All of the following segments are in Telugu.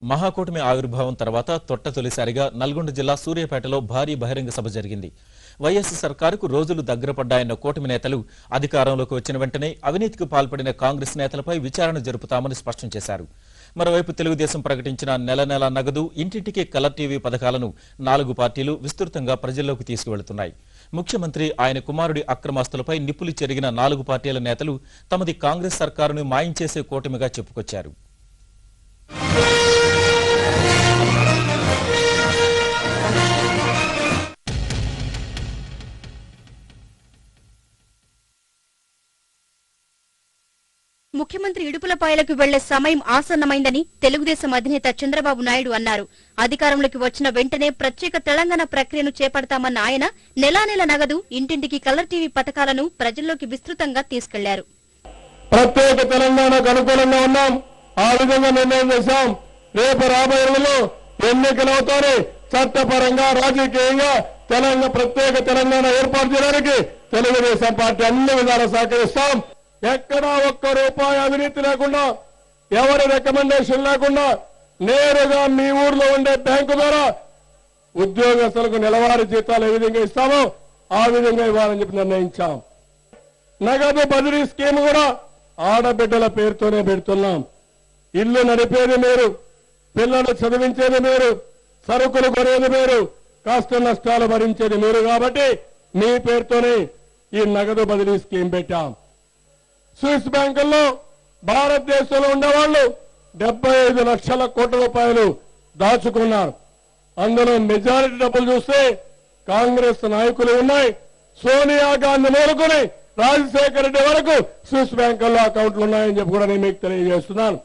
మహాకూటమి ఆవిర్భావం తర్వాత తొలిసారిగా నల్గొండ జిల్లా సూర్యాపేటలో భారీ బహిరంగ సభ జరిగింది. వైఎస్ సర్కారుకు రోజులు దగ్గరపడ్డాయన్న కూటమి నేతలు అధికారంలోకి వచ్చిన వెంటనే అవినీతికి పాల్పడిన కాంగ్రెస్ నేతలపై విచారణ జరుపుతామని స్పష్టం చేశారు. మరోవైపు తెలుగుదేశం ప్రకటించిన నెల నగదు, ఇంటింటికి కలర్ టీవీ పథకాలను 4 పార్టీలు విస్తృతంగా ప్రజల్లోకి తీసుకువెళుతున్నాయి. ముఖ్యమంత్రి ఆయన కుమారుడి అక్రమాస్తులపై నిప్పులు చెరిగిన 4 పార్టీల నేతలు తమది కాంగ్రెస్ సర్కారును మాయం చేసే కూటమిగా చెప్పుకొచ్చారు. ముఖ్యమంత్రి ఇడుపులపాయలకు వెళ్లే సమయం ఆసన్నమైందని తెలుగుదేశం అధినేత చంద్రబాబు నాయుడు అన్నారు. అధికారంలోకి వచ్చిన వెంటనే ప్రత్యేక తెలంగాణ ప్రక్రియను చేపడతామన్న ఆయన నెల నగదు, ఇంటింటికి కలర్ టీవీ పథకాలను ప్రజల్లోకి విస్తృతంగా తీసుకెళ్లారు. ప్రత్యేక తెలంగాణకు అనుకూలంగా ఉన్నాం, ఆ విధంగా నిర్ణయం చేశాం. రేపు రాబోయే రోజుల్లో ఎన్నికలవుతారు. చట్టపరంగా, రాజకీయంగా ప్రత్యేక తెలంగాణ ఏర్పాటు చేయడానికి తెలుగుదేశం పార్టీ అన్ని విధాలా సహకరిస్తాం. ఎక్కడా ఒక్క రూపాయి అవినీతి లేకుండా, ఎవరి రికమెండేషన్ లేకుండా నేరుగా మీ ఊర్లో ఉండే బ్యాంకు ద్వారా ఉద్యోగస్తులకు నెలవారీ జీతాలు ఏ విధంగా ఇస్తామో ఆ విధంగా ఇవ్వాలని చెప్పి నిర్ణయించాం. నగదు బదిలీ స్కీమ్ కూడా ఆడబిడ్డల పేరుతోనే పెడుతున్నాం. ఇల్లు నడిపేది మీరు, పిల్లలు చదివించేది మీరు, సరుకులు కొనేది మీరు, కష్ట నష్టాలు భరించేది మీరు. కాబట్టి మీ పేరుతోనే ఈ నగదు బదిలీ స్కీమ్ పెట్టాం. స్విస్ బ్యాంకుల్లో భారతదేశంలో ఉండేవాళ్లు 75 లక్షల కోట్ల రూపాయలు దాచుకున్నారు. అందులో మెజారిటీ డబ్బులు చూస్తే కాంగ్రెస్ నాయకులు ఉన్నాయి. సోనియా గాంధీ మొదలుకొని రాజశేఖర రెడ్డి వరకు స్విస్ బ్యాంకుల్లో అకౌంట్లు ఉన్నాయని చెప్పి కూడా నేను మీకు తెలియజేస్తున్నాను.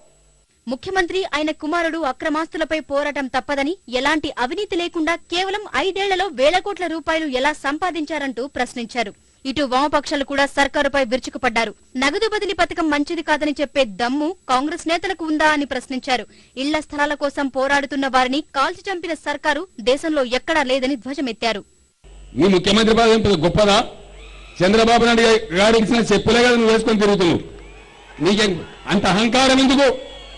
ముఖ్యమంత్రి ఆయన కుమారుడు అక్రమాస్తులపై పోరాటం తప్పదని, ఎలాంటి అవినీతి లేకుండా కేవలం 5 ఏళ్లలో వేల కోట్ల రూపాయలు ఎలా సంపాదించారంటూ ప్రశ్నించారు. ఇటు వామపక్షాలు కూడా సర్కారుపై విరుచుకుపడ్డారు. నగదు బదిలీ పథకం మంచిది కాదని చెప్పే దమ్ము కాంగ్రెస్ నేతలకు ఉందా అని ప్రశ్నించారు. ఇళ్ల స్థలాల కోసం పోరాడుతున్న వారిని కాల్చి చంపిన సర్కారు దేశంలో ఎక్కడా లేదని ధ్వజమెత్తారు. నీ ముఖ్యమంత్రి పదవి గొప్పదా? చంద్రబాబు నాయుడు గారికి ఇచ్చిన చెప్పులే కదా నువ్వు వేసుకొని తిరుగుతున్నావు. నీకే అంత అహంకారం ఎందుకు?